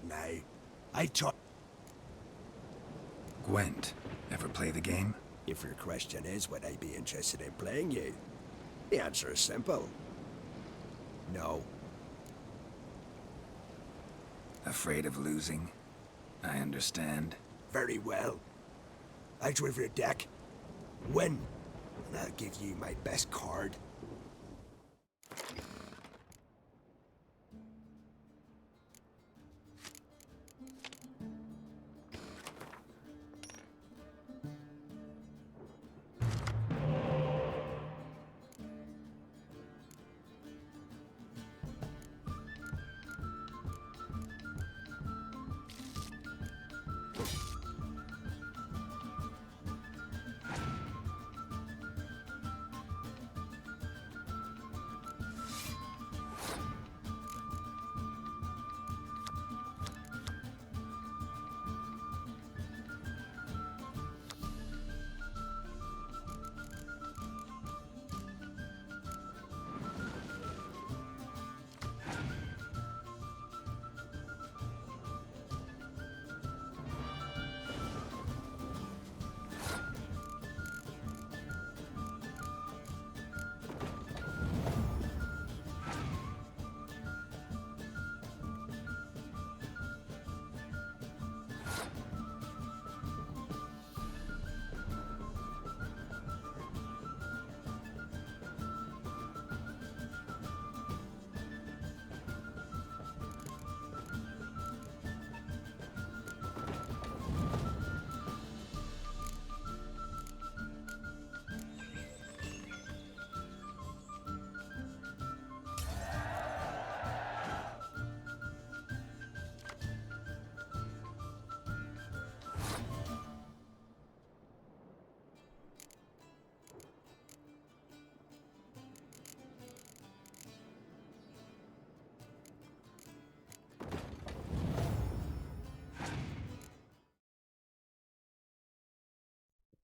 now. I taught. Gwent, ever play the game? If your question is, would I be interested in playing you? The answer is simple. No. Afraid of losing? I understand. Very well. Out with your deck. Win. And I'll give you my best card.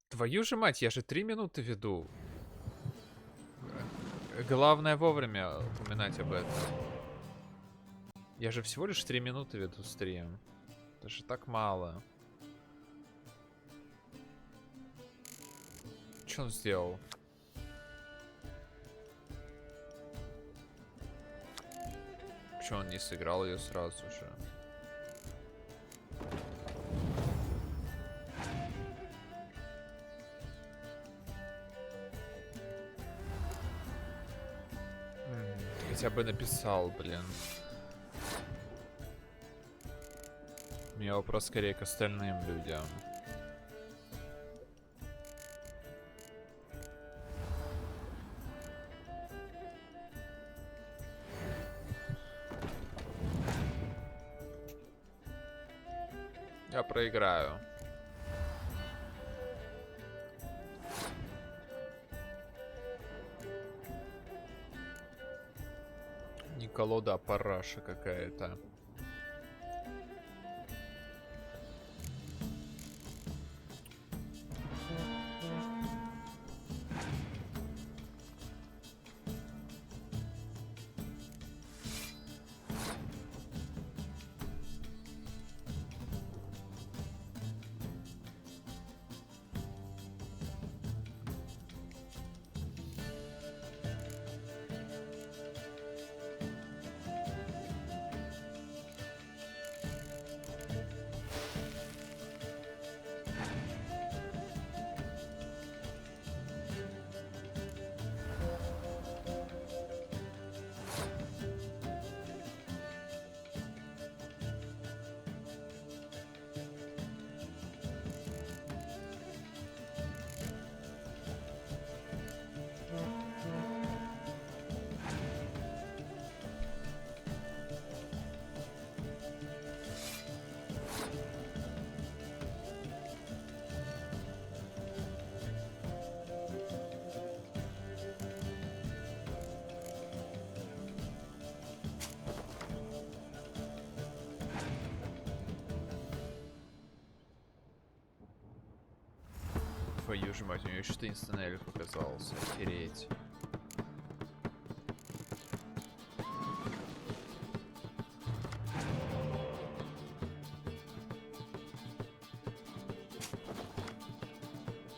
Твою же мать, я же 3 минуты веду. Главное вовремя упоминать об этом. Я же всего лишь 3 минуты веду стрим. Это же так мало. Что он сделал? Почему он не сыграл ее сразу же? Хотя бы написал, блин. У меня вопрос скорее к остальным людям. Я проиграю. Не колода, а параша какая-то. Твою же мать, у нее еще таинственный эльф оказался. Охереть.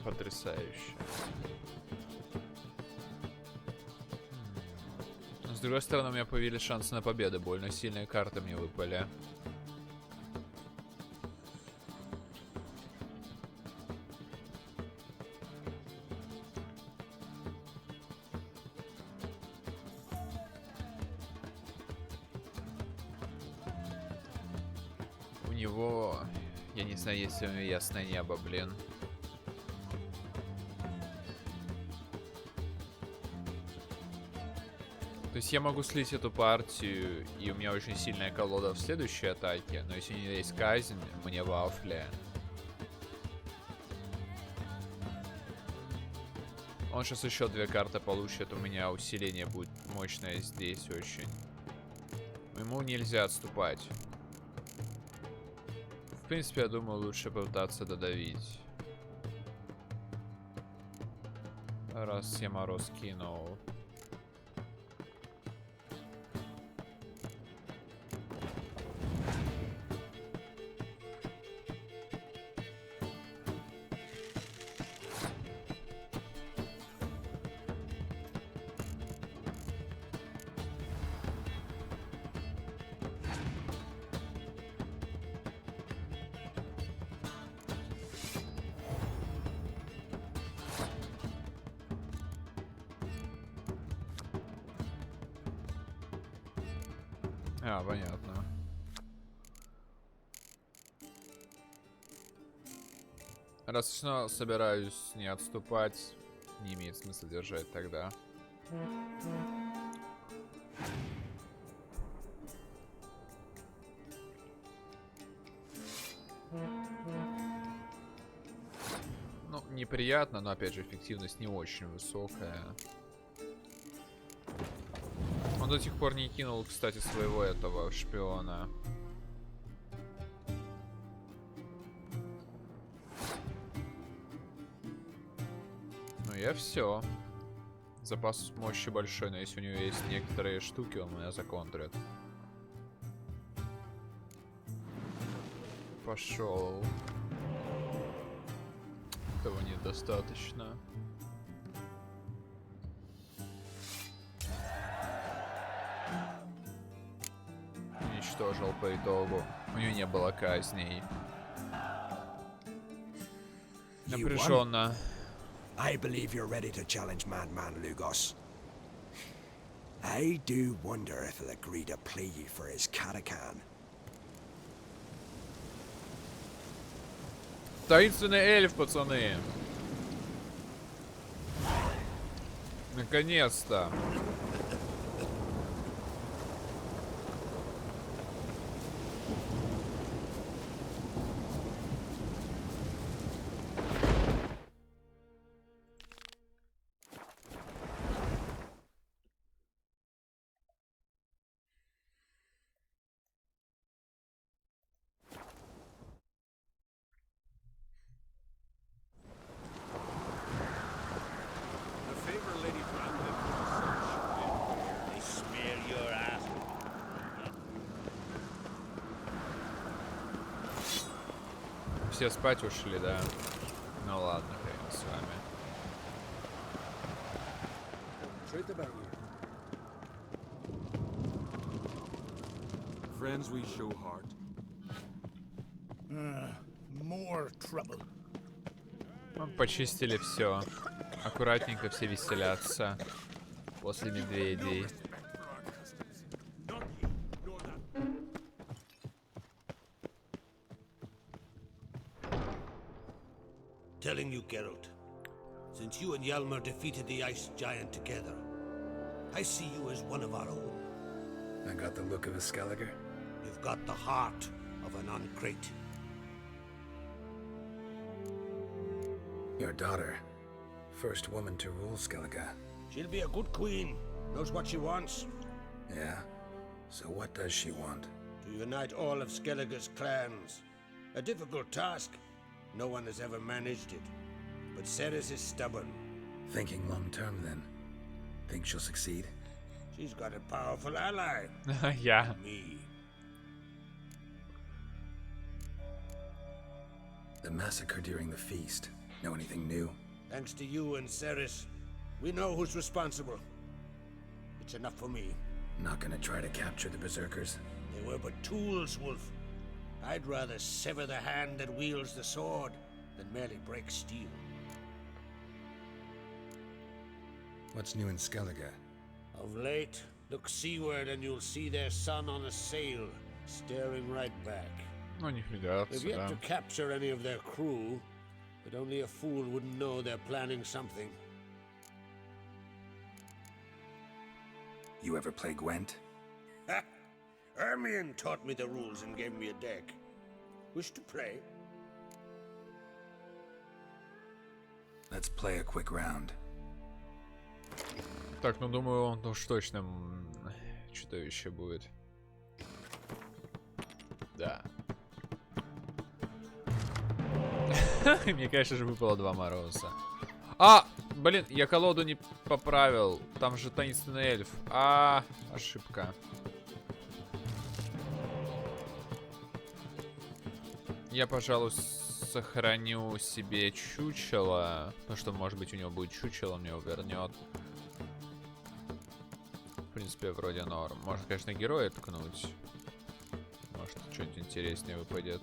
потрясающе. Но с другой стороны, у меня появились шансы на победу. Больно сильные карты мне выпали. У него... Я не знаю, есть ли у него ясное небо, блин. То есть я могу слить эту партию, и у меня очень сильная колода в следующей атаке, но если у него есть казнь, мне вафля. Он сейчас еще 2 карты получит, у меня усиление будет мощное здесь очень. Ему нельзя отступать. В принципе, я думаю, лучше попытаться додавить. Раз я мороз кинул. А, понятно. Раз снова собираюсь не отступать, не имеет смысла держать тогда. Ну, неприятно, но опять же эффективность не очень высокая. Он до сих пор не кинул, кстати, своего этого шпиона. Ну я все. Запас мощи большой, но если у него есть некоторые штуки, он меня законтрит. Пошел. Этого недостаточно. Уничтожил по итогу. У него не было казней. Напряженно. I believe you're ready to challenge Madman Lugos. I do wonder if he'll agree to play you for his Katakan. Таинственный эльф, пацаны. Наконец-то. Все спать ушли, да? Ну ладно, хрен с вами. Friends, we show heart. More trouble. Почистили все. Аккуратненько все веселятся. После медведей. Telling you, Geralt, since you and Hjalmar defeated the ice giant together, I see you as one of our own. I got the look of a Skelliger. You've got the heart of an uncrate. Your daughter, first woman to rule Skellige. She'll be a good queen, knows what she wants. Yeah? So what does she want? To unite all of Skellige's clans. A difficult task. No one has ever managed it. But Ceres is stubborn. Thinking long term then. Think she'll succeed? She's got a powerful ally. Yeah. Me. The massacre during the feast. Know anything new? Thanks to you and Ceres, we know who's responsible. It's enough for me. Not gonna try to capture the berserkers? They were but tools, Wolf. I'd rather sever the hand that wields the sword than merely break steel. What's new in Skellige? Of late, look seaward and you'll see their sun on a sail, staring right back. Ну, они We've флегатся, yet да. to capture any of their crew, but only a fool wouldn't know they're planning something. You ever play Gwent? Ha! Ermion taught me the rules and gave me a deck. Wish to play? Let's play a quick round. Так, ну думаю, он уж точно чудовище будет. Да. Мне, конечно же, выпало 2 мороза. А! Блин, я колоду не поправил. Там же таинственный эльф. Ошибка. Я, пожалуй, сохраню себе чучело. Потому что, может быть, у него будет чучело, мне его вернет. В принципе, вроде норм. Может, конечно, героя ткнуть. Может, что-нибудь интереснее выпадет.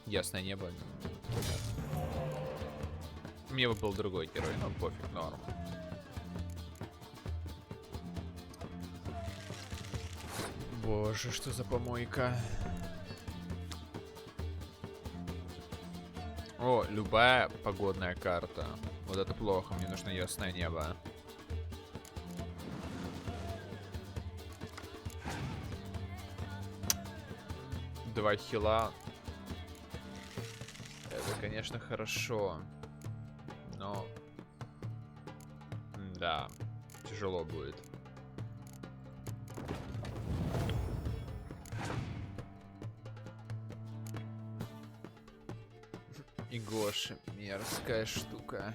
Ясное небо. Мне бы был другой герой, но пофиг, норм. Боже, что за помойка. О, любая погодная карта. Вот это плохо, мне нужно ясное небо. Два хила. Это, конечно, хорошо. Но... Да, тяжело будет. И Гоши, мерзкая штука.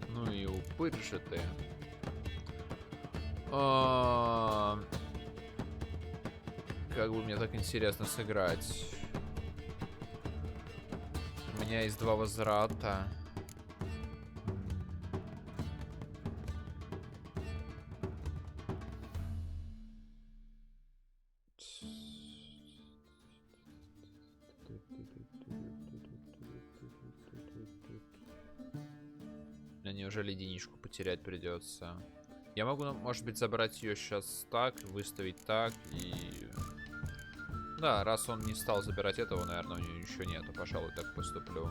Ну и упырь же ты. Как бы мне так интересно сыграть. У меня есть 2 возврата. Мне неужели единичку потерять придется? Я могу, может быть, забрать ее сейчас так, выставить так и... Да, раз он не стал забирать этого, наверное, у него ничего нету. Пожалуй, так поступлю.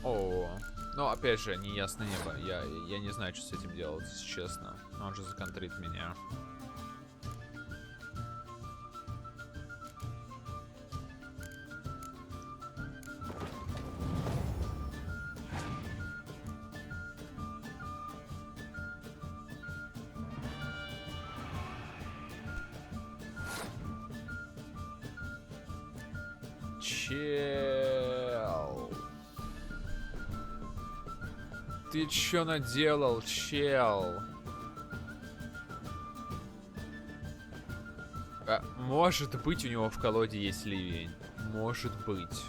О, ну опять же, неясное небо. Я не знаю, что с этим делать, если честно. Он же законтрит меня. Чел. Ты чё наделал, чел? Может быть, у него в колоде есть ливень. Может быть.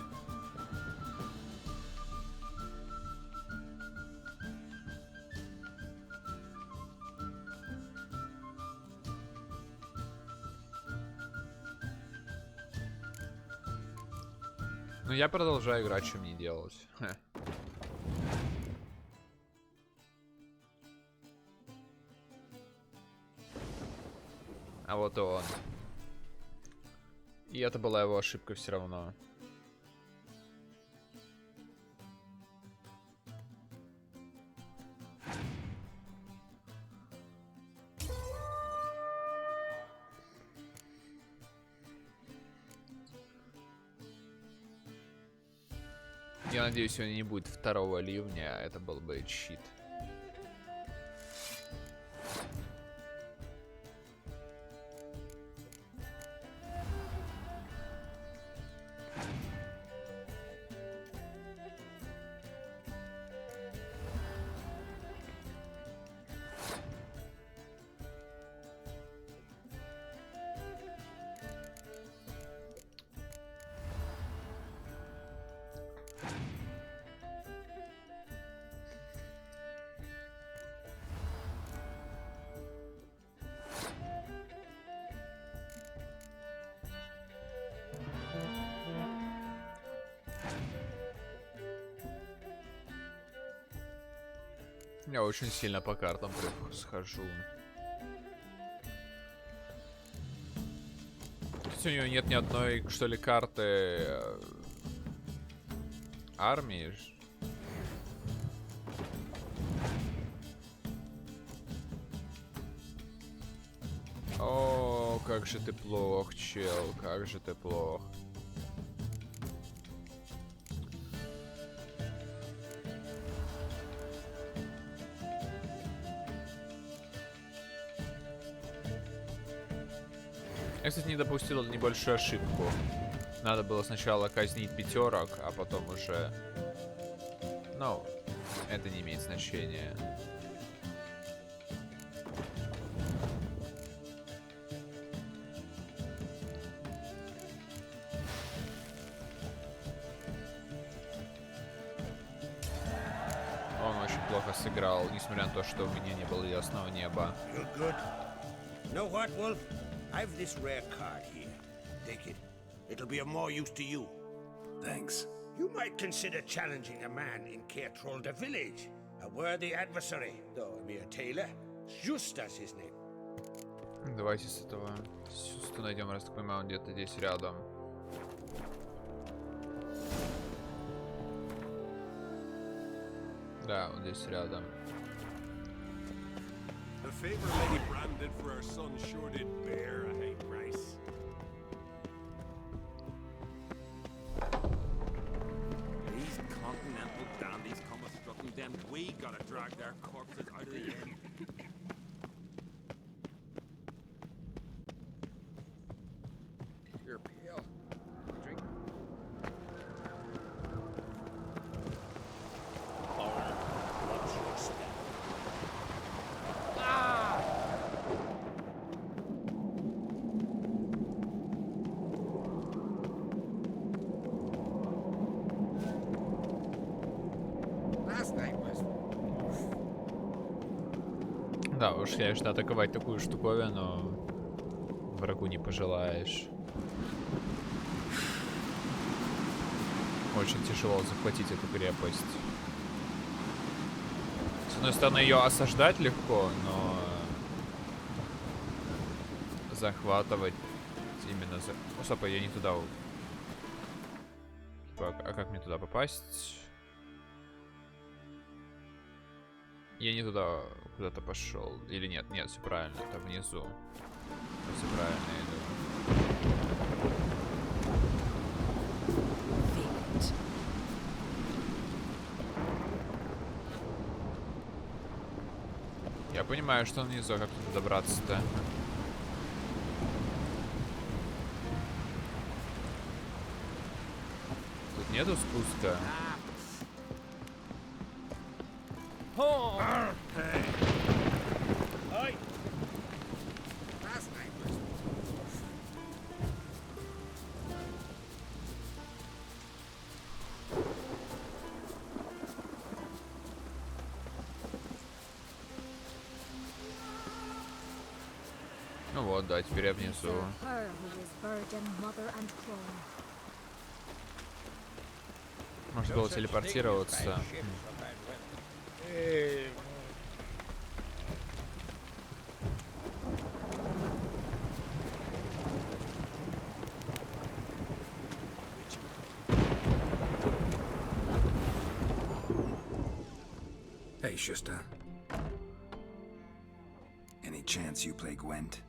Но я продолжаю играть, что мне делать. А вот и он. И это была его ошибка все равно. Я надеюсь, сегодня не будет второго ливня, это был бы чит. Я очень сильно по картам схожу. То есть у него нет ни одной, что ли, карты армии. О, как же ты плох, чел, как же ты плох. Я, кстати, не допустил небольшую ошибку. Надо было сначала казнить пятерок, а потом уже... Ну, это не имеет значения. Он очень плохо сыграл, несмотря на то, что у меня не было ясного неба. Know what, Wolf? I've this rare card here. Take it. It'll be of more use to you. Thanks. You might consider challenging a man in Caertrolda village. A worthy adversary, though a mere tailor. Justas his name. Давайте с этого Сюсту найдем, раз так понимаю, он где-то здесь рядом. Да, он здесь рядом. The favor Lady Brand did for her son sure did bear a high price. These continental dandies come a strutting, then we gotta drag their corpses out of the inn. You're pale. Drink. Last night was Да, уж, конечно, атаковать такую штуковину врагу не пожелаешь. Очень тяжело захватить эту крепость. С одной стороны, ее осаждать легко, но захватывать именно за... Ну, стоп, я не туда... А как мне туда попасть? Я не туда куда-то пошел. Или нет? Нет, все правильно. Это внизу. Все правильно иду. Я понимаю, что он внизу, а как туда добраться-то? Тут нету спуска. last night was Ну вот, да, теперь я внизу. Her who is virgin, mother and crone. Можно было телепортироваться. Hey, Shusta. Any chance you play Gwent?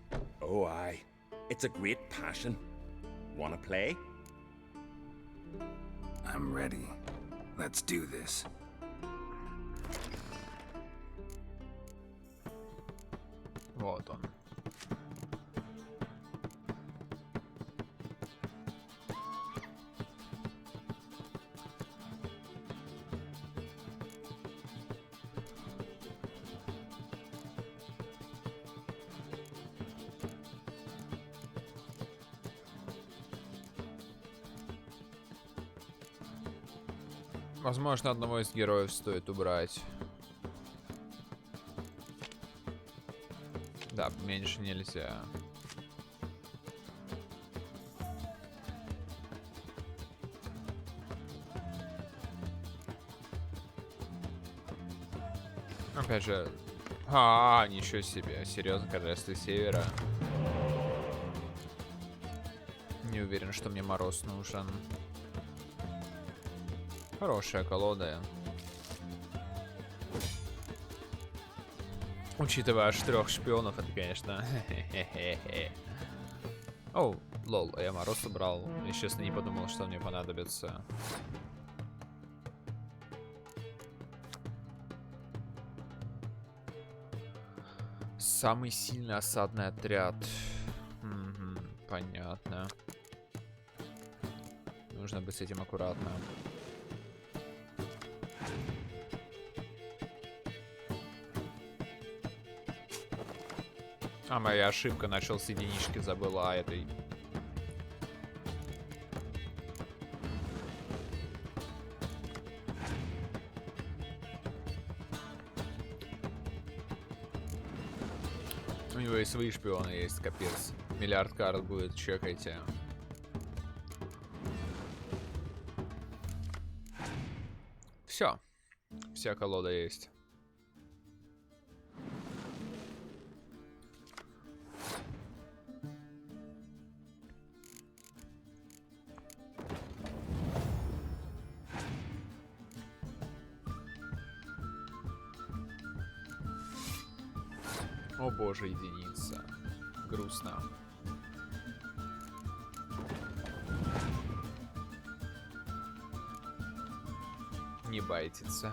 Oh, aye. It's a great passion. Wanna play? I'm ready. Let's do this. Вот он. Возможно, одного из героев стоит убрать. Да, меньше нельзя. Опять же... ничего себе. Серьезно, королевство Севера. Не уверен, что мне мороз нужен. Хорошая колода. Учитывая аж 3 шпионов, это, конечно... Оу, лол, я мороз убрал. Я, честно, не подумал, что мне понадобится. Самый сильный осадный отряд. Понятно. Нужно быть с этим аккуратно. Моя ошибка, начал с единички, забыла о этой. У него и свои шпионы есть, капец. Миллиард карт будет, чекайте. Все. Вся колода есть. О боже, единица. Грустно. Не байтится.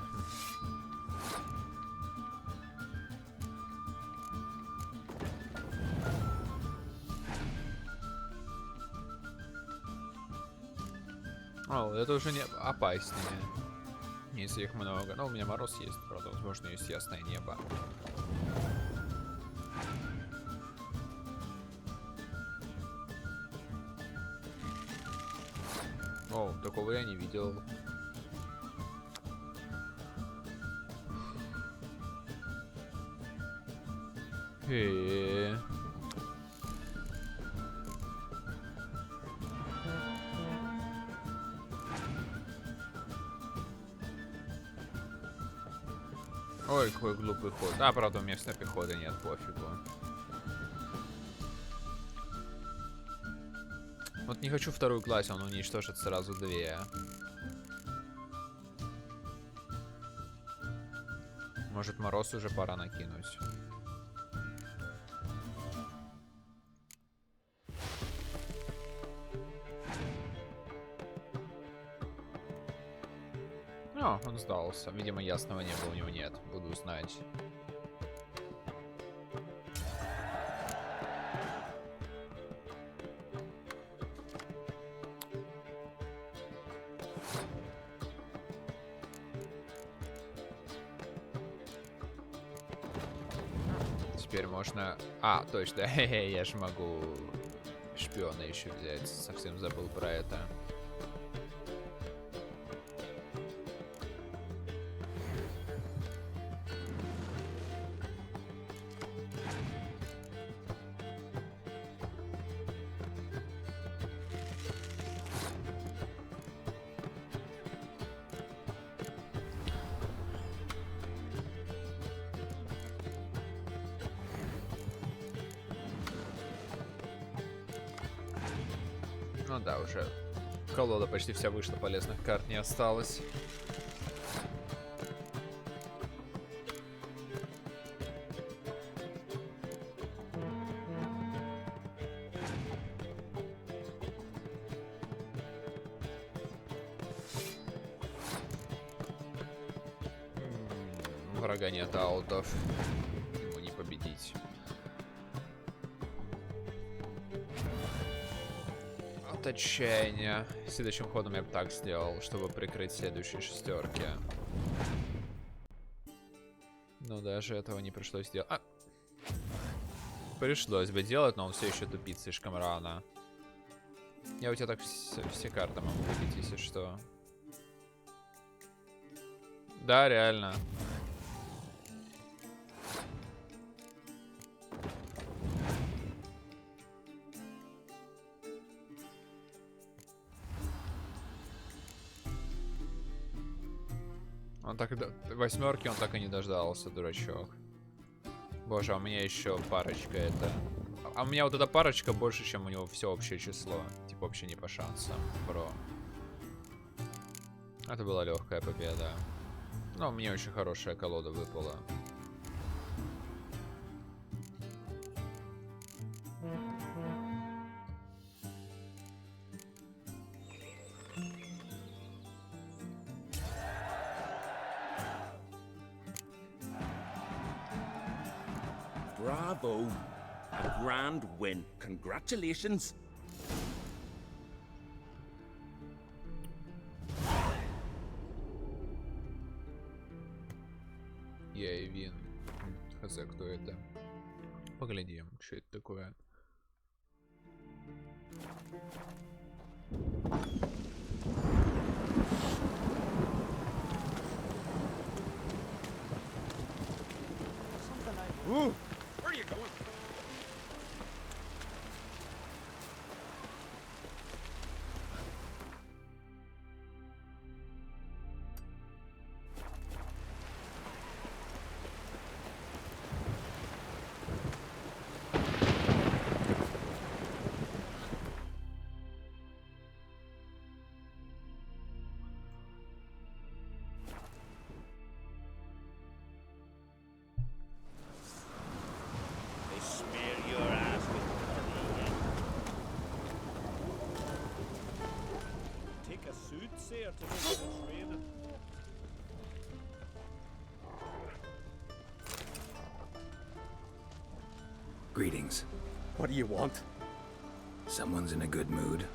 О, это уже не опаснее. Если их много. Но у меня мороз есть, правда, возможно, есть ясное небо. О, такого я не видел. Ой, какой глупый ход. Правда, у местной пехоты нет, пофигу. Вот не хочу вторую класть, он уничтожит сразу 2. Может, мороз уже пора накинуть. О, он сдался. Видимо, ясного неба у него нет. Буду знать. Теперь можно... точно. Я же могу шпиона еще взять. Совсем забыл про это. Ну да, уже колода почти вся вышла, полезных карт не осталось. Врага нет аутов. Ему не победить. От отчаяния. Следующим ходом я бы так сделал, чтобы прикрыть следующие шестерки. Но даже этого не пришлось делать. Пришлось бы делать, но он все еще тупит слишком рано. Я у тебя так все карты могу выбить, если что. Да, реально. Он так и восьмерки он так и не дождался, дурачок. Боже, а у меня еще парочка это. А у меня вот эта парочка больше, чем у него все общее число. Типа вообще не по шансам, бро. Это была легкая победа. Но мне очень хорошая колода выпала. Bravo! A grand win. Congratulations! Я и Вин. Хз, кто это? Поглядим, что это такое. They smear your ass with honey. Take a soothsayer to make it it's raining. Greetings. What do you want? Someone's in a good mood.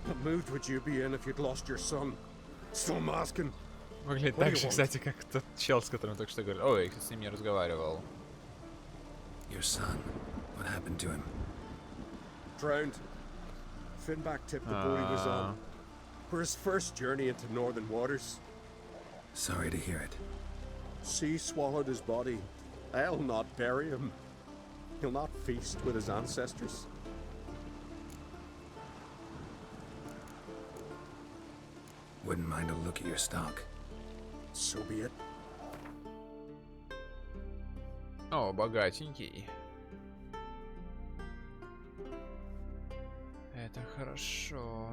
What mood would you be in if you'd lost your son? Still masking. Выглядит What do так you же, want? кстати, как тот чел, с которым только что говорил. Ой, я с ним не разговаривал. Your son. What happened to him? Drowned. Finback tipped the boat he was on. For his first journey into northern waters. Sorry to hear it. Sea swallowed his body. I'll not bury him. He'll not feast with his ancestors. Wouldn't mind a look at your stock. So be it. О, богатенький. Это хорошо.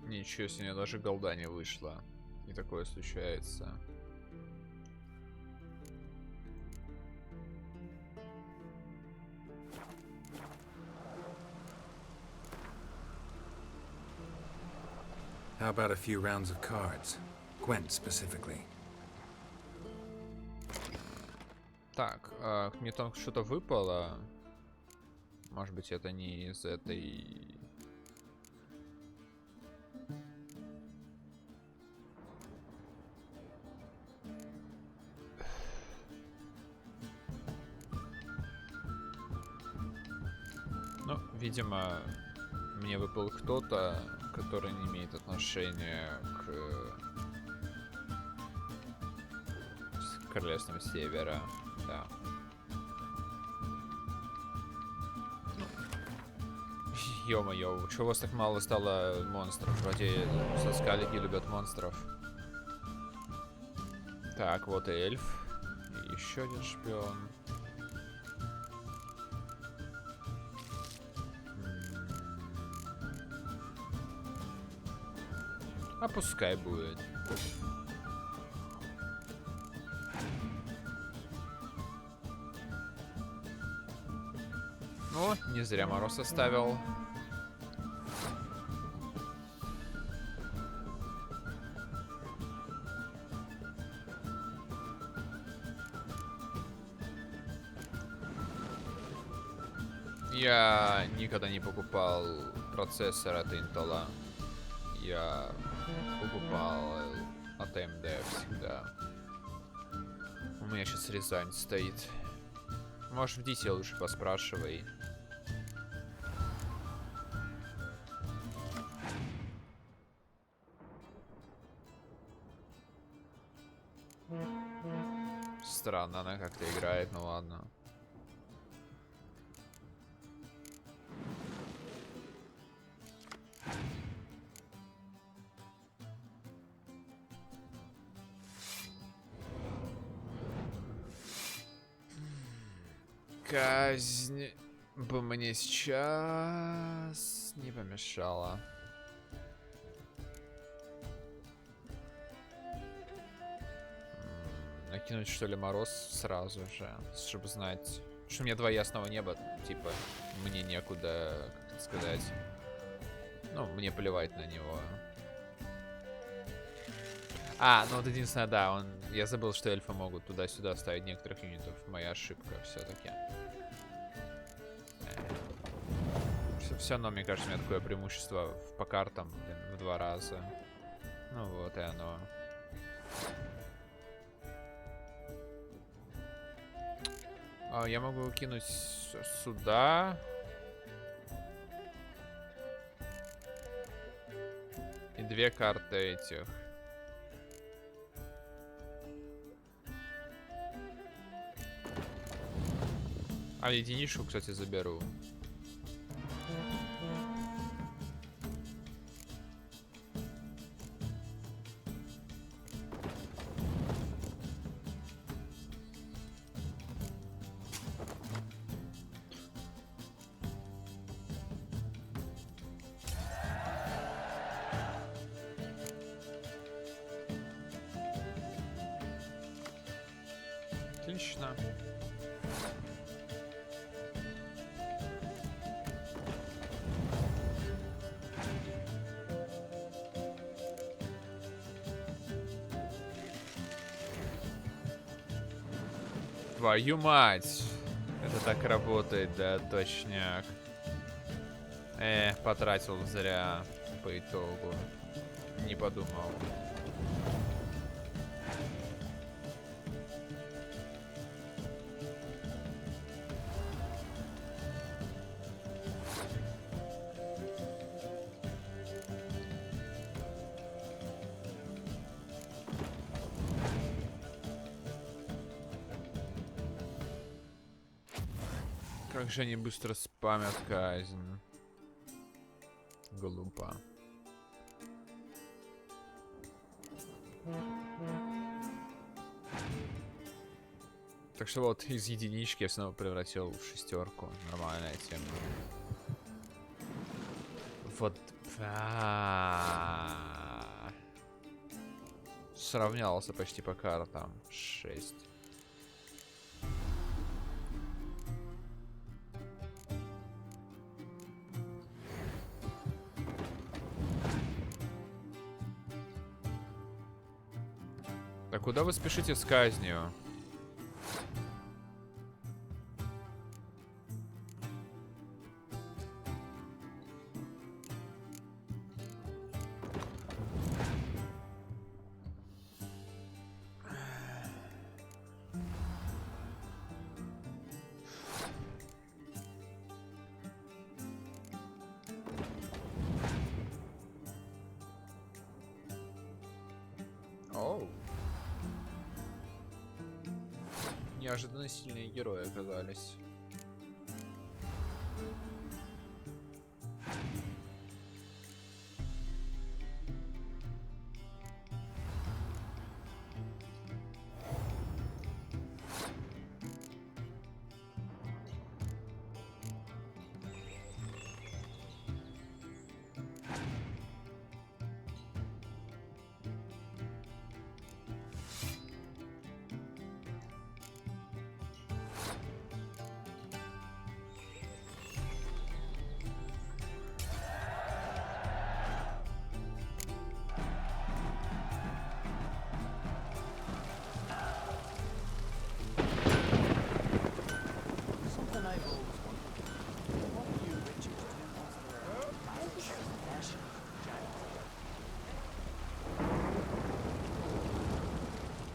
Ничего себе, даже голда не вышла. И такое случается. How about a few rounds of cards? Gwent specifically. Так, мне там что-то выпало. Может быть, это не из этой... Ну, видимо, мне выпал кто-то, который не имеет отношения к Королевствам Севера. Да. Ё-моё, чего у вас так мало стало монстров? Вроде соскалики любят монстров. Так, вот и эльф. И еще один шпион. А пускай будет. О, не зря мороз оставил. Я никогда не покупал процессор от Intel. Я покупал от AMD всегда. У меня сейчас Рязань стоит. Может, в Дите лучше поспрашивай. Странно она как-то играет, ну ладно. Казнь бы мне сейчас не помешала. Накинуть, что ли, мороз сразу же, чтобы знать, что у меня 2 ясного неба, типа, мне некуда, как это сказать, ну, мне плевать на него. А, ну вот единственное, да, я забыл, что эльфы могут туда-сюда ставить некоторых юнитов, моя ошибка все-таки. Все равно, мне кажется, у меня такое преимущество по картам, блин, в 2 раза. Ну вот и оно. Я могу кинуть сюда. И 2 карты этих. А единичку, кстати, заберу. Отлично. Твою мать! Это так работает, да, точняк. Потратил зря по итогу. Не подумал. Как же они быстро спамят казнь. Глупо. Так что вот из единички я снова превратил в 6. Нормальная тема. Вот. Сравнялся почти по картам. 6. А куда вы спешите с казнью? Оу. Неожиданно сильные герои оказались.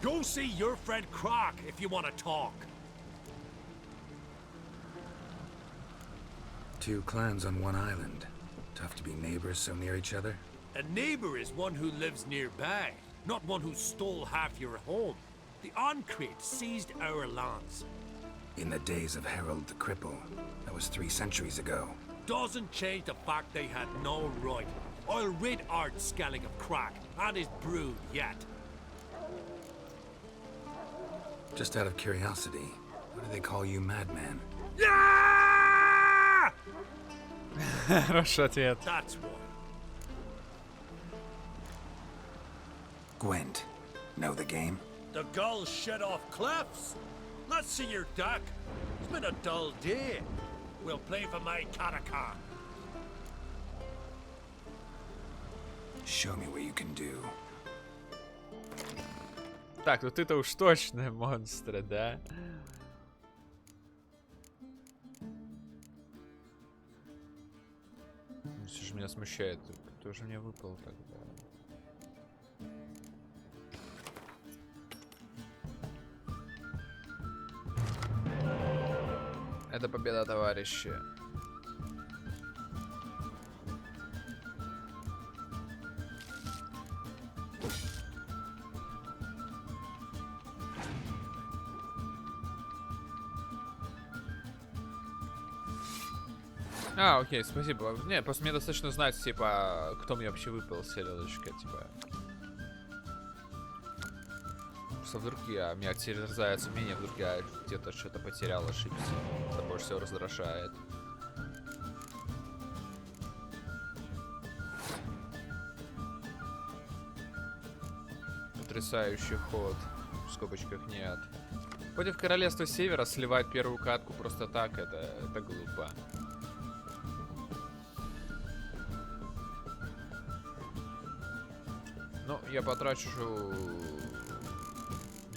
Go see your friend Croc if you want to talk. 2 clans on 1 island. Tough to be neighbors so near each other. A neighbor is one who lives nearby, not one who stole half your home. The Oncrit seized our lands. In the days of Harold the Cripple, that was 3 centuries ago. Doesn't change the fact they had no right. I'll rid Art Skellig of crack and his brood yet. Just out of curiosity, why do they call you Madman? Yeah! Хороший ответ. That's why. Gwent, know the game? The gulls shed off cliffs. Let's see your duck. It's been a dull day. We'll play for my Katakan. Show me what you can do. Так, вот это уж точно монстры, да? Все же меня смущает. Кто же мне выпал тогда? Это победа, товарищи. А, окей, спасибо. Не, просто мне достаточно знать, типа, кто мне вообще выпал с селедочкой, типа. Просто вдруг меня терзает сомнение, вдруг я где-то что-то потерял, ошибся. Это больше всего раздражает. Потрясающий ход. В скобочках нет. Против Королевства Севера сливать первую катку просто так, это глупо. Ну, я потрачу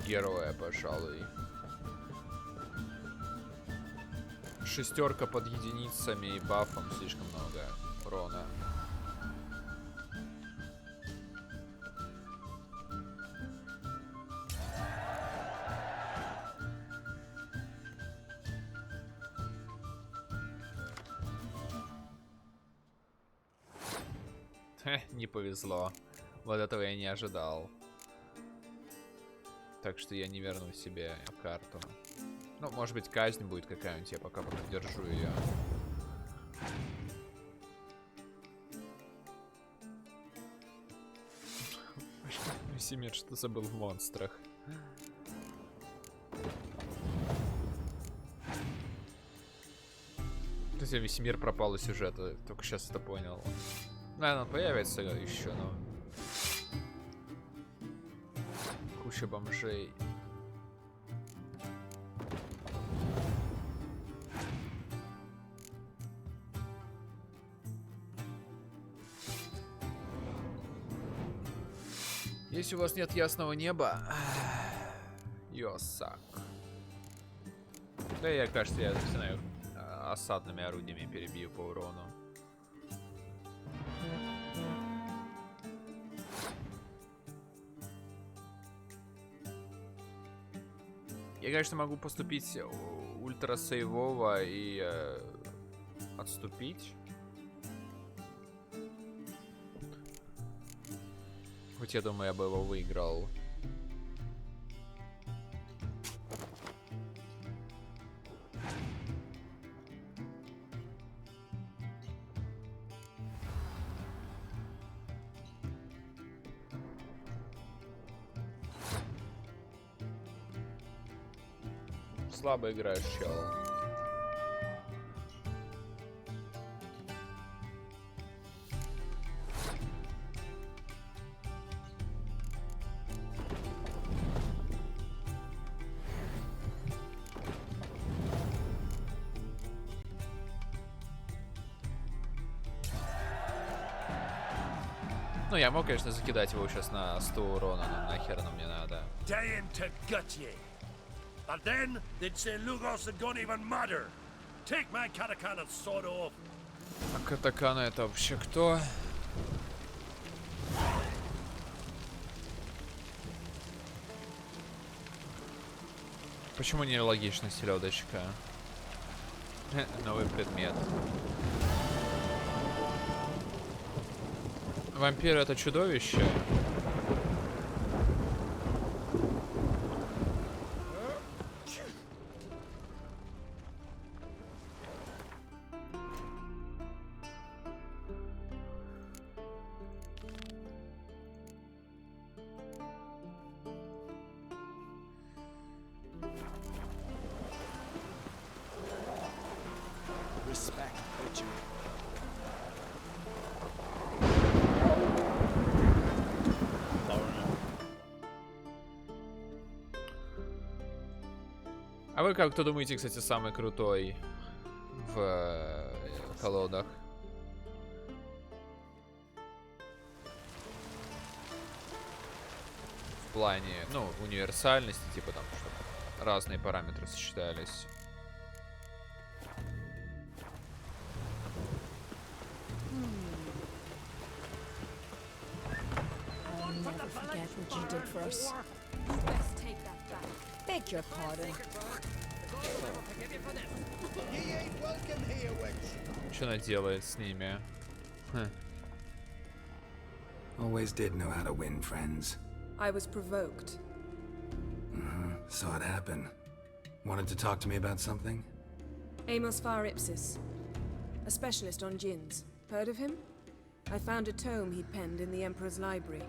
героя, пожалуй. 6 под единицами и бафом слишком много урона. Не повезло. Вот этого я не ожидал. Так что я не верну себе карту. Ну, может быть, казнь будет какая-нибудь, я пока поддержу ее. Весемир, что забыл в монстрах? То есть Весемир пропал из сюжета, только сейчас это понял. Наверное, он появится еще, но... Куча бомжей. Если у вас нет ясного неба, ёсак. Да я, кажется, я начинаю осадными орудиями перебью по урону. Я, конечно, могу поступить ультрасейвово и отступить. Хоть я думаю, я бы его выиграл. Слабо играешь, чел. Ну, я мог, конечно, закидать его сейчас на 100 урона, но нахер оно мне надо. Dying to gut ye. And then they'd say Lugos and don't even matter. Take my Katakan and sod off. А Катакана это вообще кто? Почему нелогично селедочка? Новый предмет. Вампир это чудовище? А вы как-то думаете, кстати, самый крутой в колодах? В плане, ну, универсальности, типа там, чтобы разные параметры сочетались. I'll never forget what you did for us. You best take that back. Beg your pardon. Что она делает с ними? Always did know how to win, friends. I was provoked. Saw it happen. Wanted to talk to me about something? Amos Far Ipsis, a specialist on djinns. Heard of him? I found a tome he'd penned in the Emperor's library.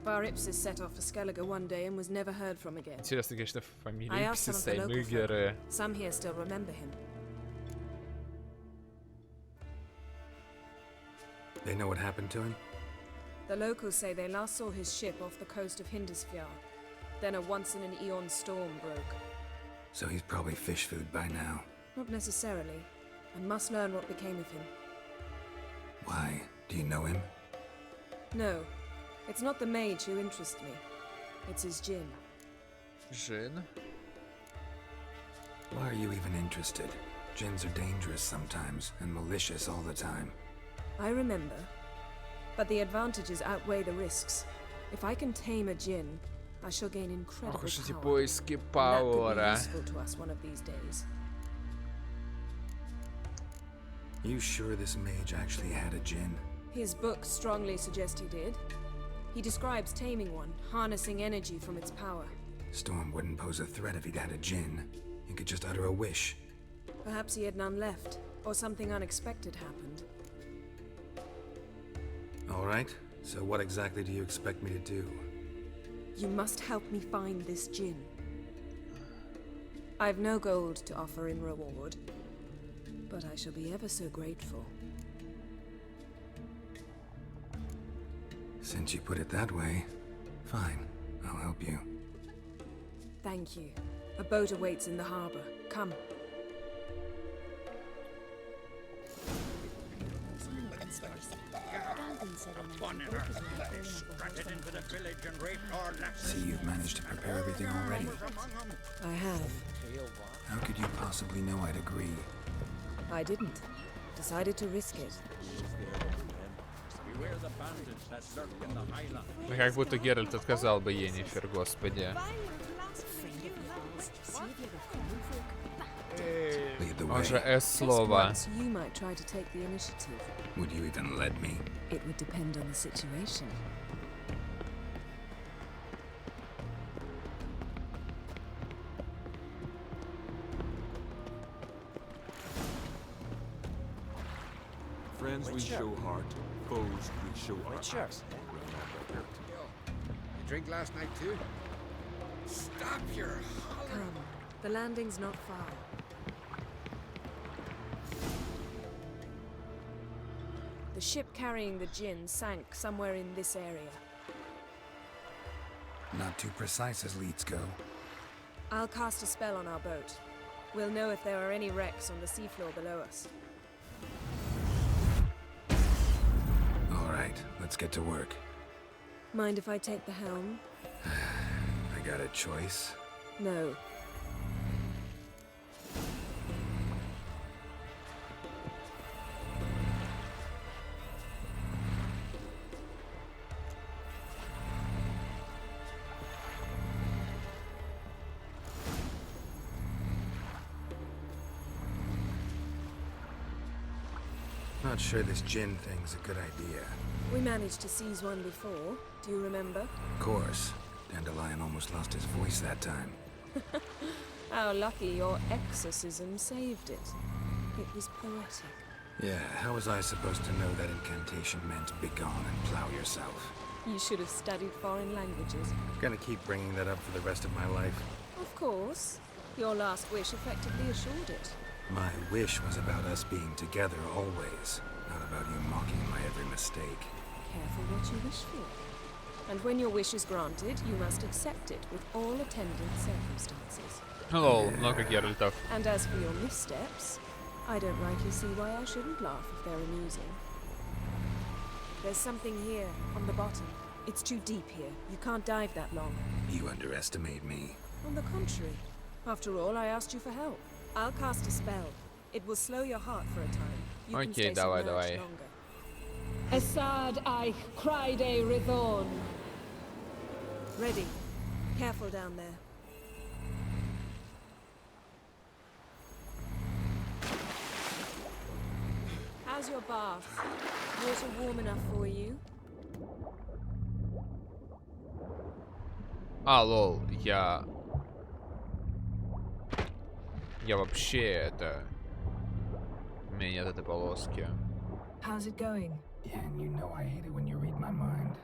Far Ipsis set off for Skellige one day and was never heard from again. Интересно, конечно, I фамилия asked some of Ипсиса the и local folk. Мюгеры. Some here still remember him. They know what happened to him? The locals say they last saw his ship off the coast of Hindisfjord. Then a once-in-an-eon storm broke. So he's probably fish food by now. Not necessarily. I must learn what became of him. Why? Do you know him? No, it's not the mage who interests me. It's his djinn. Джин? Why are you even interested? Djinns are dangerous sometimes, and malicious all the time. I remember. But the advantages outweigh the risks. If I can tame a djinn, I shall gain incredible Ох уж эти power. поиски And that could be пауэра. useful to us one of these days. You sure this mage actually had a djinn? His books strongly suggest he did. He describes taming one, harnessing energy from its power. Storm wouldn't pose a threat if he'd had a djinn. He could just utter a wish. Perhaps he had none left, or something unexpected happened. All right, so what exactly do you expect me to do? You must help me find this djinn. I've no gold to offer in reward, but I shall be ever so grateful. Since you put it that way, fine, I'll help you. Thank you. A boat awaits in the harbor. Come. See, you've managed to prepare everything already. I have. How could you possibly know I'd agree? I didn't. Decided to risk it. Ну, как будто Геральт отказал бы Йеннифер, господи. Lead the Он way. же S-слово. Once you might try to take the initiative. Would you even let me? It would depend on the situation. Friends we show heart, foes we show our axe. You drink last night too? Stop your Come. The landing's not far. The ship carrying the djinn sank somewhere in this area. Not too precise as leads go. I'll cast a spell on our boat. We'll know if there are any wrecks on the seafloor below us. All right, let's get to work. Mind if I take the helm? I got a choice. No. Not sure this djinn thing's a good idea. We managed to seize one before. Do you remember? Of course. Dandelion almost lost his voice that time. How lucky your exorcism saved it. It was poetic. Yeah, how was I supposed to know that incantation meant begone and plow yourself? You should have studied foreign languages. Gonna keep bringing that up for the rest of my life. Of course. Your last wish effectively assured it. My wish was about us being together always, not about you mocking my every mistake. Careful what you wish for. And when your wish is granted, you must accept it with all attendant circumstances. Лол, много геральтов. And as for your missteps, I don't rightly see why I shouldn't laugh if they're amusing. There's something here, on the bottom. It's too deep here. You can't dive that long. You underestimate me. On the contrary. After all, I asked you for help. I'll cast a spell. It will slow your heart for a time. You can Окей, stay давай, submerged давай. longer. Asad I Cried Redvor. Ready. Careful down there. How's your bath? Water warm enough for you? А, лол, я вообще это... У меня нет этой полоски. How's it going? Yeah, and you know I hate it when you read my mind.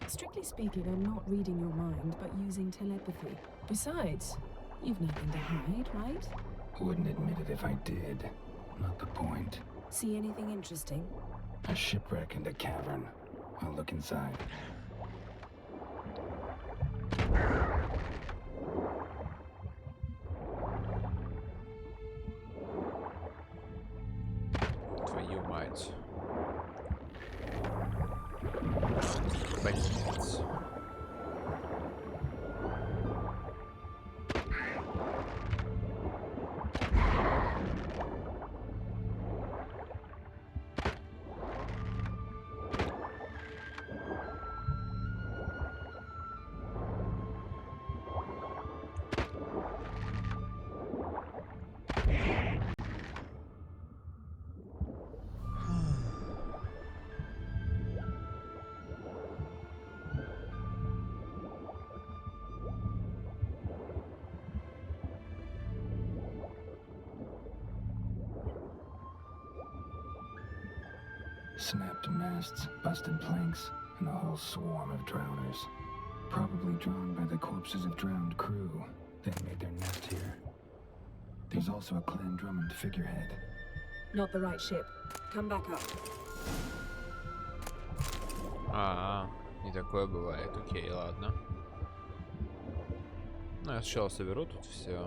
Strictly speaking, I'm not reading your mind, but using telepathy. Besides, you've nothing to hide, right? Wouldn't admit it if I did. Not the point. See anything interesting? A shipwreck and a cavern. I'll look inside. Твою мать. Больниц. Snapped masts, busted planks, and a whole swarm of drowners. Probably drawn by the corpses of drowned crew that made their nest here. There's also a Clan Drummond figurehead. Not the right ship. Come back up. И такое бывает. Окей, ладно. Ну, я сначала соберу тут все.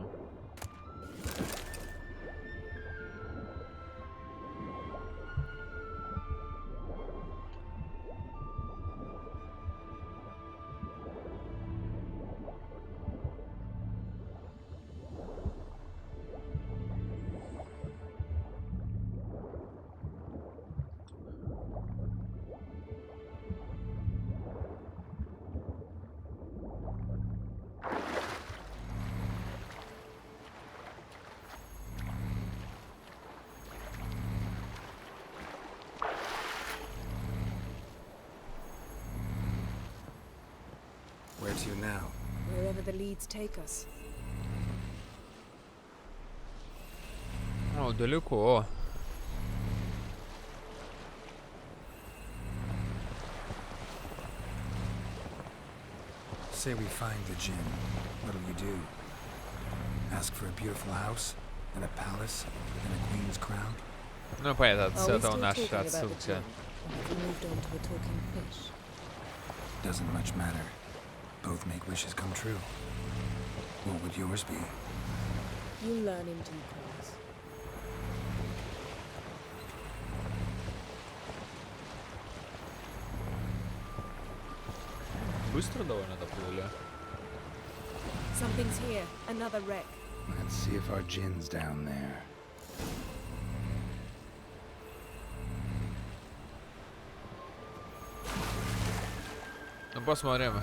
Where to now? Wherever the leads take us. О, далеко. Say we find the djinn. What'll you do? Ask for a beautiful house and a palace and a queen's crown? Ну, понятно, с Are we этого still наша talking about the отсылка. djinn? Or have we moved on to a talking fish? Doesn't much matter. Both make wishes come true. What would yours be? You'll learn in due course. Быстро довольно доплыли. Something's here. Another wreck. Let's see if our djinn's down there. Ну, посмотрим,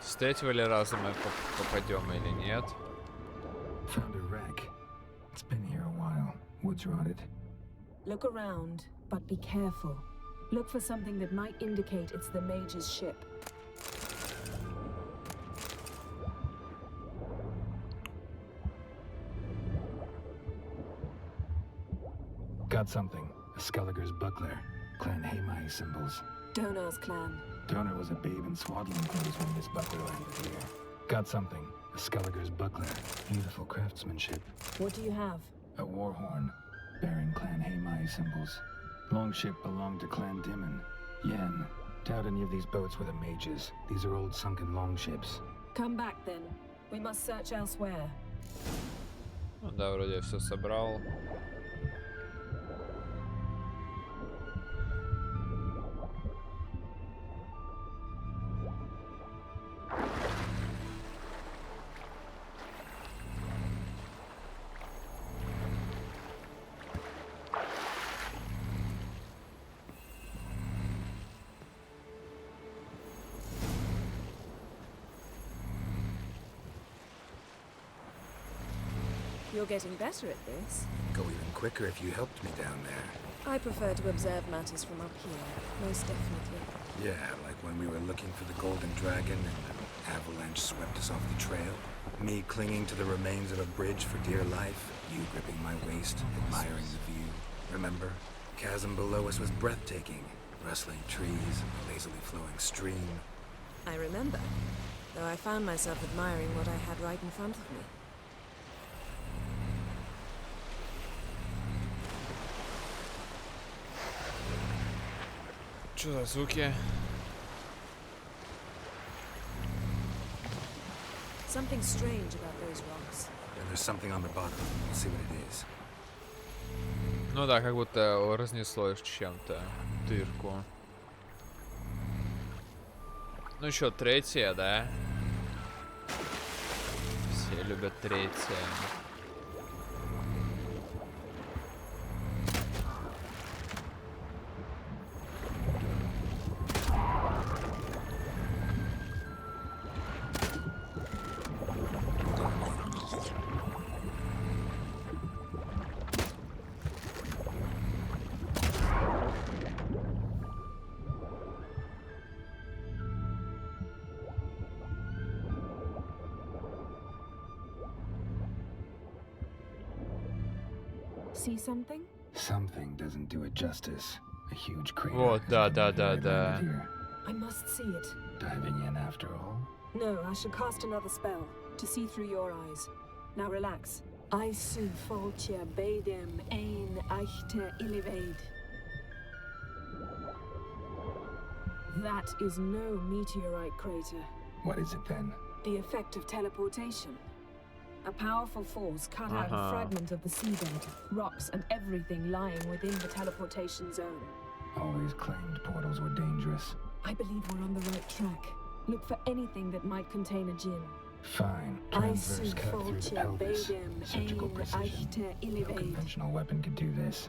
с третьего ли раза мы попадем или нет. Found a wreck. It's been here a while. Woods rotted. Look around, but be careful. Look for something that might indicate it's the mage's ship. Got something. A Skelliger's buckler. Clan Haymai symbols. Donar's clan. Donor was a babe in swaddling clothes when this buckler landed here. Got something. A Skelliger's buckler. Beautiful craftsmanship. What do you have? A war horn. Bearing Clan Haymai symbols. Longship belonged to Clan Dimon. Yen. Doubt any of these boats were the mages. These are old sunken longships. Come back then. We must search elsewhere. Ну да, вроде я все собрал. You're getting better at this. Go even quicker if you helped me down there. I prefer to observe matters from up here, most definitely. Yeah, like when we were looking for the golden dragon and the avalanche swept us off the trail. Me clinging to the remains of a bridge for dear life. You gripping my waist, admiring the view. Remember? Chasm below us was breathtaking. Rustling trees, a lazily flowing stream. I remember, though I found myself admiring what I had right in front of me. Что за звуки? Something strange about those rocks. And there's something on the bottom. We'll see what it is. Ну да, как будто разнесло чем-то дырку. Ну еще третья, да? Все любят третья. See something? Something doesn't do it justice. A huge crater. Вот, да. I must see it. Diving in after all? No, I shall cast another spell to see through your eyes. Now relax. I su foltia bedem ein eichte illivaid. That is no meteorite crater. What is it then? The effect of teleportation. A powerful force cut out a fragment of the seabed, rocks and everything lying within the teleportation zone. Always claimed portals were dangerous. I believe we're on the right track. Look for anything that might contain a djinn. Fine. Transverse cut through the pelvis. Surgical precision. No conventional weapon could do this.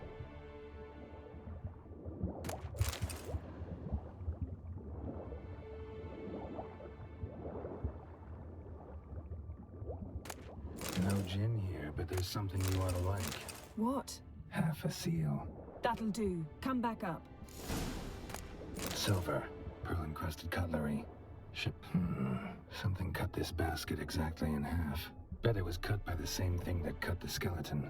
No djinn here, but there's something you ought to like. What? Half a seal. That'll do. Come back up. Silver. Pearl-encrusted cutlery. Something cut this basket exactly in half. Bet it was cut by the same thing that cut the skeleton.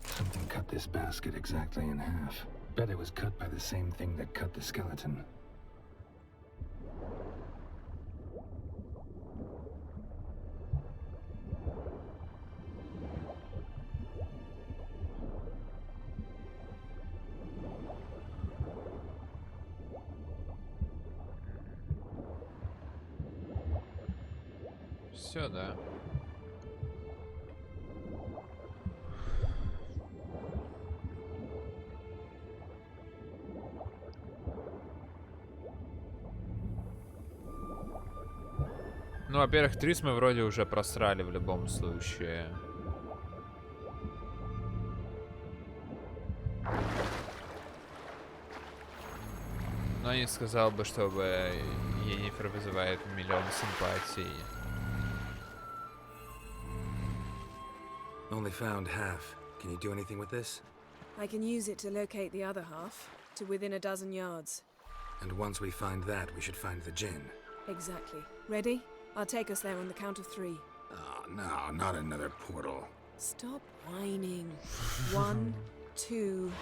Something cut this basket exactly in half. Bet it was cut by the same thing that cut the skeleton. Все, да. Ну, во-первых, Трис мы вроде уже просрали в любом случае. Но не сказал бы, чтобы Енифер вызывает миллион симпатий. Only found half. Can you do anything with this? I can use it to locate the other half, to within a dozen yards. And once we find that, we should find the djinn. Exactly. Ready? I'll take us there on the count of 3. Oh, no, not another portal. Stop whining. 1, 2...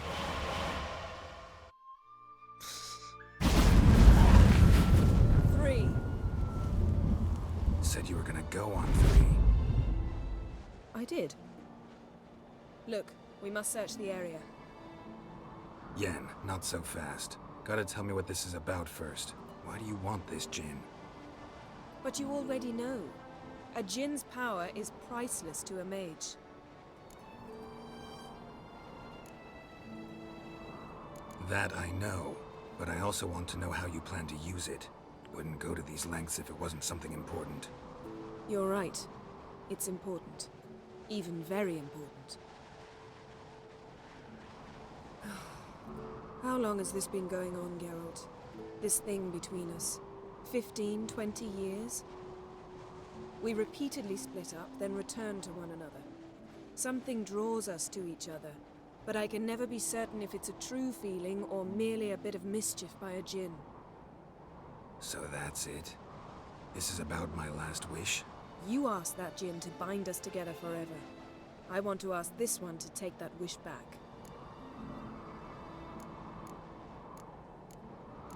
Said you were gonna go on 3. I did. Look, we must search the area. Yen, not so fast. Gotta tell me what this is about first. Why do you want this djinn? But you already know. A djinn's power is priceless to a mage. That I know, but I also want to know how you plan to use it. Wouldn't go to these lengths if it wasn't something important. You're right. It's important. Even very important. How long has this been going on, Geralt? This thing between us? 15, 20 years? We repeatedly split up, then return to one another. Something draws us to each other, but I can never be certain if it's a true feeling or merely a bit of mischief by a djinn. So that's it? This is about my last wish? You asked that djinn to bind us together forever. I want to ask this one to take that wish back.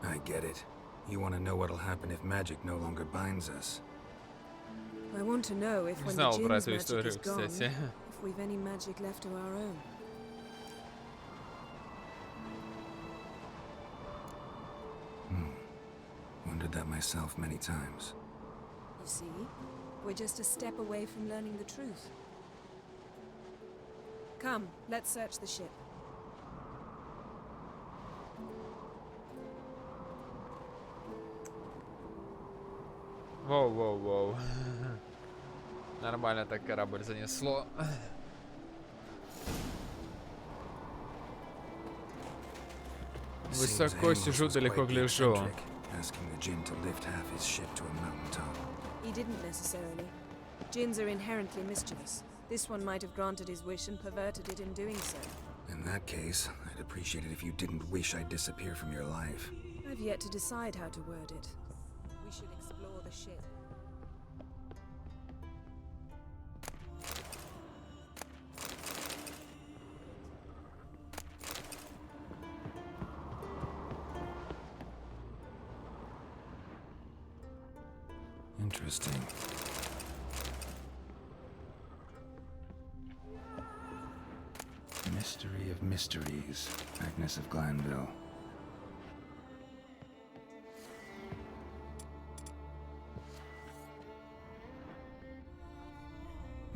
I get it. You want to know what'll happen if magic no longer binds us. I want to know if when the Знал про djinn's эту magic историю, is gone, кстати. if we've any magic left of our own. Wondered that myself many times. You see, we're just a step away from learning the truth. Come, let's search the ship. Воу-воу-воу. Нормально так корабль занесло. Высоко сижу, далеко гляжу. Asking the djinn to lift half his ship to a mountaintop. He didn't necessarily. Djinns are inherently mischievous. This one might have granted his wish and perverted it in doing so. In that case, I'd appreciate it if you didn't wish I'd disappear from your life. I've yet to decide how to word it. We should explore the ship. Interesting. Mystery of Mysteries, Agnes of Glanville.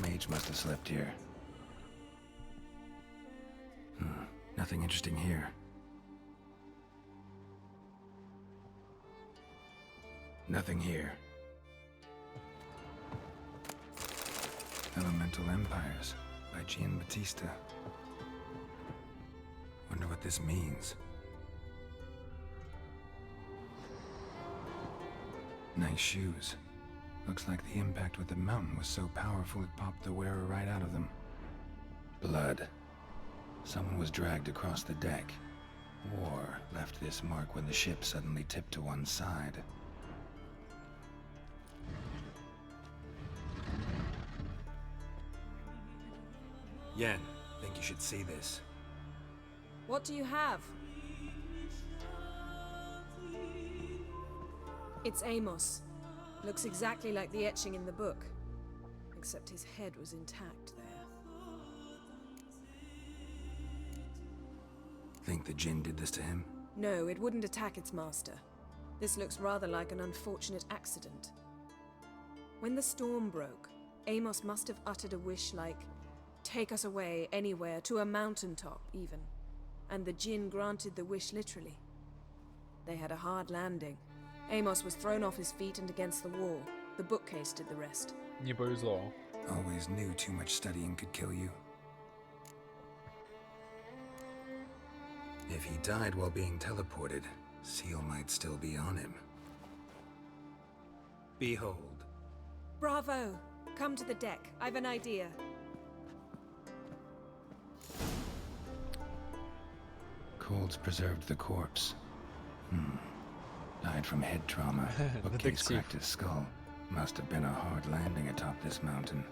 Mage must have slept here. Nothing interesting here. Nothing here. Elemental Empires by Gian Battista. Wonder what this means. Nice shoes. Looks like the impact with the mountain was so powerful it popped the wearer right out of them. Blood. Someone was dragged across the deck. War left this mark when the ship suddenly tipped to one side. Yen, think you should see this. What do you have? It's Amos. Looks exactly like the etching in the book. Except his head was intact there. Think the djinn did this to him? No, it wouldn't attack its master. This looks rather like an unfortunate accident. When the storm broke, Amos must have uttered a wish like, "Take us away, anywhere, to a mountaintop, even." And the djinn granted the wish literally. They had a hard landing. Amos was thrown off his feet and against the wall. The bookcase did the rest. Не повезло. Always knew too much studying could kill you. If he died while being teleported, Seal might still be on him. Behold. Bravo! Come to the deck. I've an idea. Colds preserved the corpse. Died from head trauma. Bookcase cracked his skull. Must have been a hard landing atop this mountain.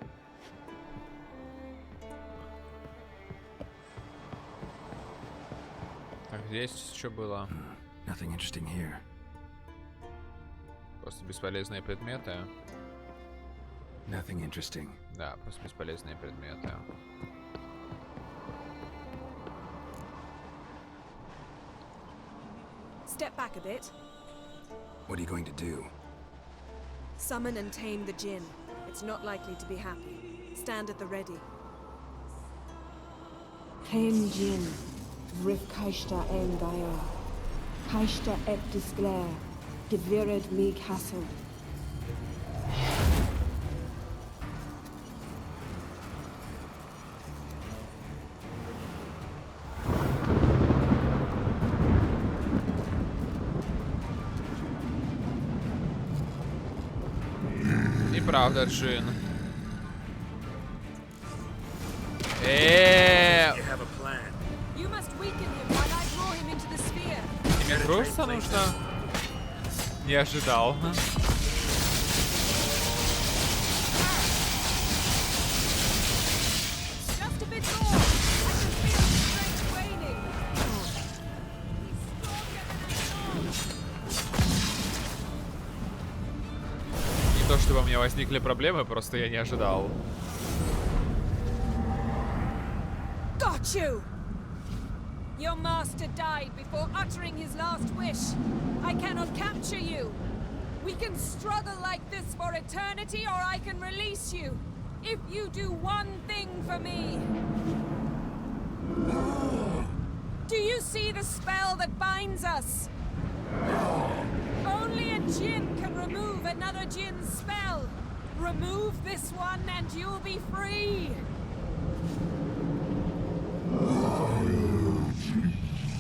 Так, здесь что было? Nothing interesting here. Просто бесполезные предметы. Nothing interesting. Да, просто бесполезные предметы. Step back a bit. What are you going to do? Summon and tame the djinn. It's not likely to be happy. Stand at the ready. Tame djinn. Vrif kaishta engaya. Kaishta et disglare. Devired me castle. Неправда, Джин. Тебе просто нужно? Не ожидал. Не то чтобы у меня возникли проблемы, просто я не ожидал. Got you! Your master died before uttering his last wish. I cannot capture you. We can struggle like this for eternity, or I can release you. If you do one thing for me. Do you see the spell that binds us? Only a djinn can remove another djinn's spell. Remove this one and you'll be free.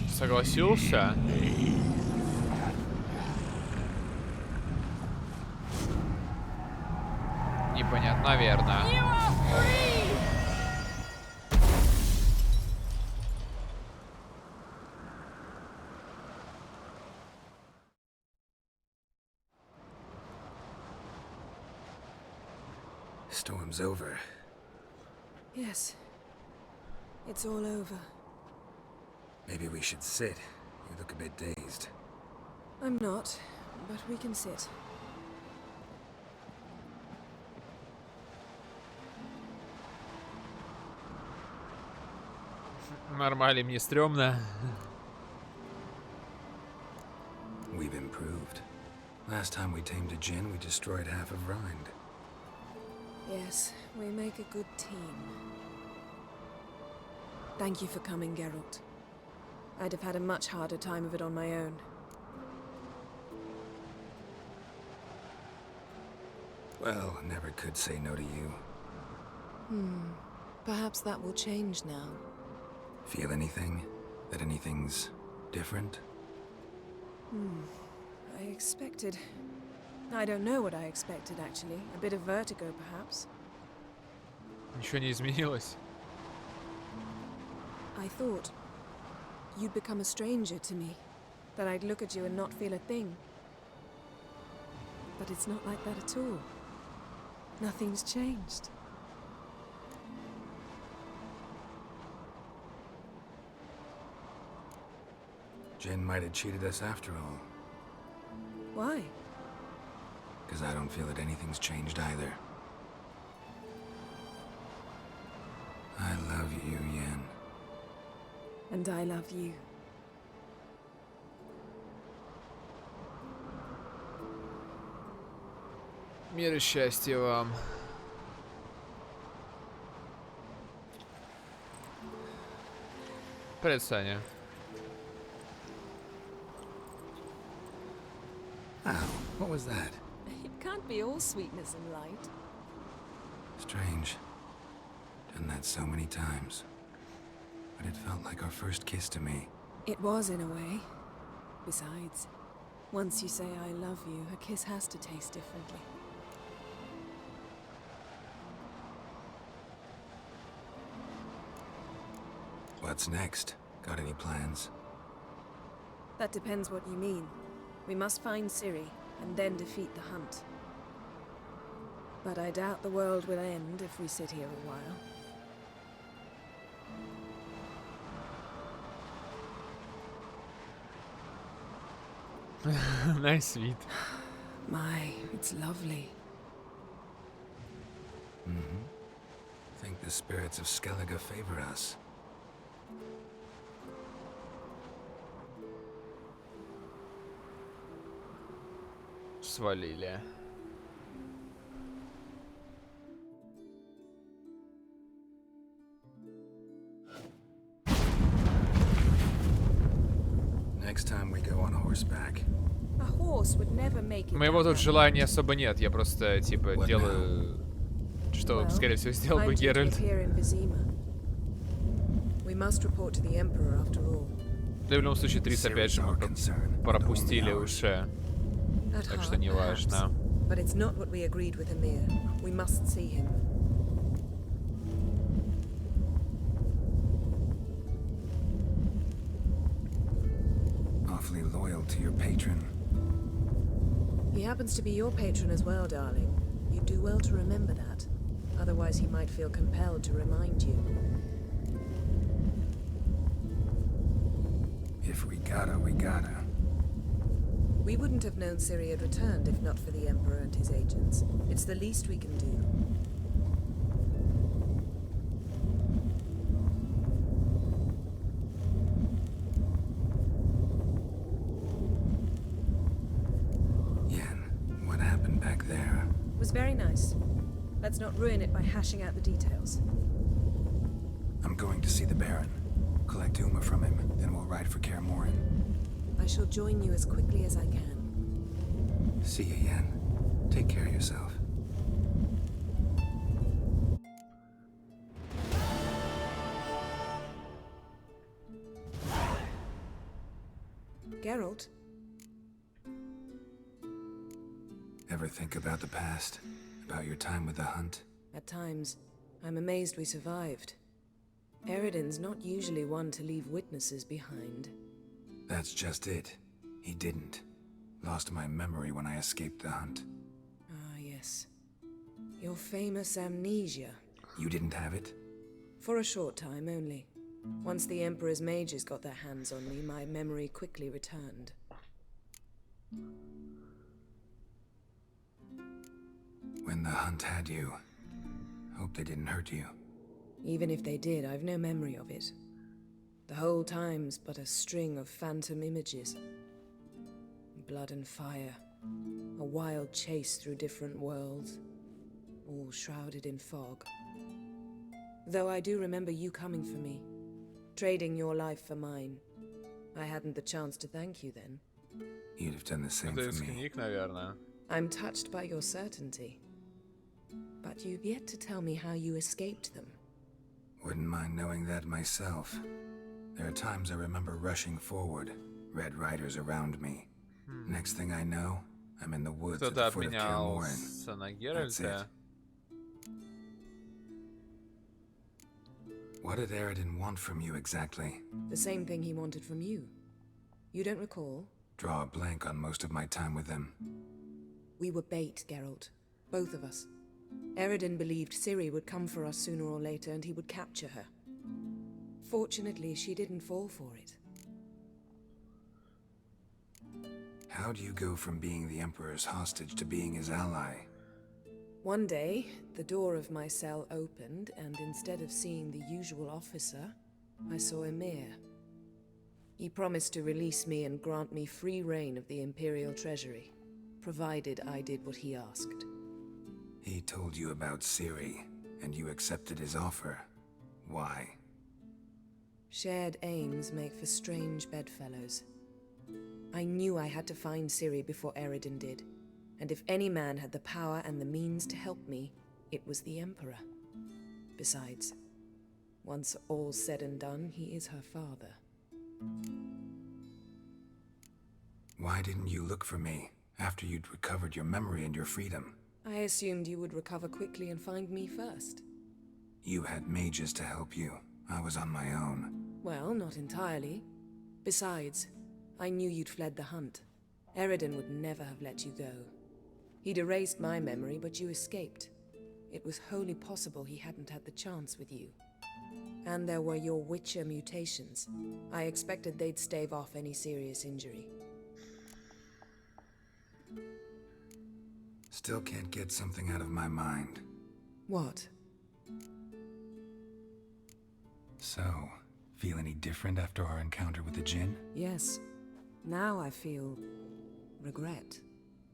Согласился? Непонятно, наверное. You are free. Storm's over. Yes. It's all over. Maybe we should sit. You look a bit dazed. I'm not, but we can sit. Нормально, мне стрёмно. We've improved. Last time we tamed a djinn, we destroyed half of Rind. Yes, we make a good team. Thank you for coming, Geralt. I'd have had a much harder time of it on my own. Well, never could say no to you. Perhaps that will change now. Feel anything? That anything's different? I expected... I don't know what I expected, actually. A bit of vertigo, perhaps. Ничего не изменилось. I thought you'd become a stranger to me. That I'd look at you and not feel a thing. But it's not like that at all. Nothing's changed. Djinn might have cheated us after all. Why? Because I don't feel that anything's changed either. I love you, Yen. And I love you. Мир и счастья вам. Привет, Саня. Ow, what was that? It can't be all sweetness and light. Strange. Done that so many times. But it felt like our first kiss to me. It was, in a way. Besides, once you say I love you, a kiss has to taste differently. What's next? Got any plans? That depends what you mean. We must find Ciri, and then defeat the hunt. But I doubt the world will end if we sit here a while. Nice вид. My, it's lovely. Think the spirits of Skellige favor us. Свалили. next time we go on horseback. A horse would never make it. Моего down тут that желания особо нет, я просто, типа, What делаю... Что, Well, скорее всего, сделал I'm бы due to Геральт. appear in Vizima. We must report to the Emperor after all. Да, в любом случае, 30 опять же мы пропустили уже. At Так что heart, не perhaps, важно. but it's not what we agreed with Emir. We must see him. Awfully loyal to your patron. He happens to be your patron as well, darling. You do well to remember that. Otherwise, he might feel compelled to remind you. If we gotta, we gotta. We wouldn't have known Ciri had returned if not for the Emperor and his agents. It's the least we can do. Yen, what happened back there? It was very nice. Let's not ruin it by hashing out the details. I'm going to see the Baron. Collect Uma from him, then we'll ride for Kaer Morhen. I shall join you as quickly as I can. See you, Yen. Take care of yourself. Geralt? Ever think about the past? About your time with the hunt? At times, I'm amazed we survived. Eredin's not usually one to leave witnesses behind. That's just it. He didn't. Lost my memory when I escaped the hunt. Ah, yes. Your famous amnesia. You didn't have it? For a short time only. Once the Emperor's mages got their hands on me, my memory quickly returned. When the hunt had you, hope they didn't hurt you. Even if they did, I've no memory of it. The whole time's but a string of phantom images. Blood and fire. A wild chase through different worlds. All shrouded in fog. Though I do remember you coming for me. Trading your life for mine. I hadn't the chance to thank you then. You'd have done the same Это for из me. книг, наверное. I'm touched by your certainty. But you've yet to tell me how you escaped them. Wouldn't mind knowing that myself. There are times I remember rushing forward, red riders around me. Next thing I know, I'm in the woods at Кто-то the foot of Kaer Morhen. обменялся на That's Геральта. it. What did Eredin want from you exactly? The same thing he wanted from you. You don't recall? Draw a blank on most of my time with them. We were bait, Geralt. Both of us. Eredin believed Ciri would come for us sooner or later and he would capture her. Fortunately, she didn't fall for it. How do you go from being the Emperor's hostage to being his ally? One day, the door of my cell opened, and instead of seeing the usual officer, I saw Emir. He promised to release me and grant me free reign of the Imperial Treasury, provided I did what he asked. He told you about Ciri, and you accepted his offer. Why? Shared aims make for strange bedfellows. I knew I had to find Ciri before Eredin did, and if any man had the power and the means to help me, it was the Emperor. Besides, once all's said and done, he is her father. Why didn't you look for me after you'd recovered your memory and your freedom? I assumed you would recover quickly and find me first. You had mages to help you. I was on my own. Well, not entirely. Besides, I knew you'd fled the hunt. Eredin would never have let you go. He'd erased my memory, but you escaped. It was wholly possible he hadn't had the chance with you. And there were your Witcher mutations. I expected they'd stave off any serious injury. Still can't get something out of my mind. What? So, feel any different after our encounter with the Djinn? Yes. Now I feel... regret.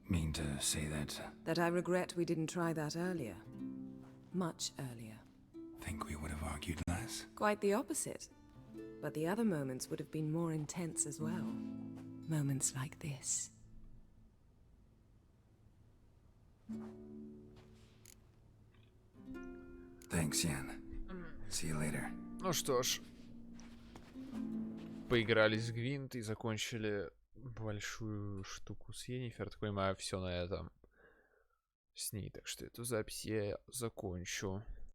Mean to say that... That I regret we didn't try that earlier. Much earlier. Think we would have argued less? Quite the opposite. But the other moments would have been more intense as well. Moments like this. Thanks, Yan. See you later. Ну что ж. Поигрались в Гвинт и закончили большую штуку с Йеннифер. Так понимаю, все на этом с ней. Так что эту запись я закончу.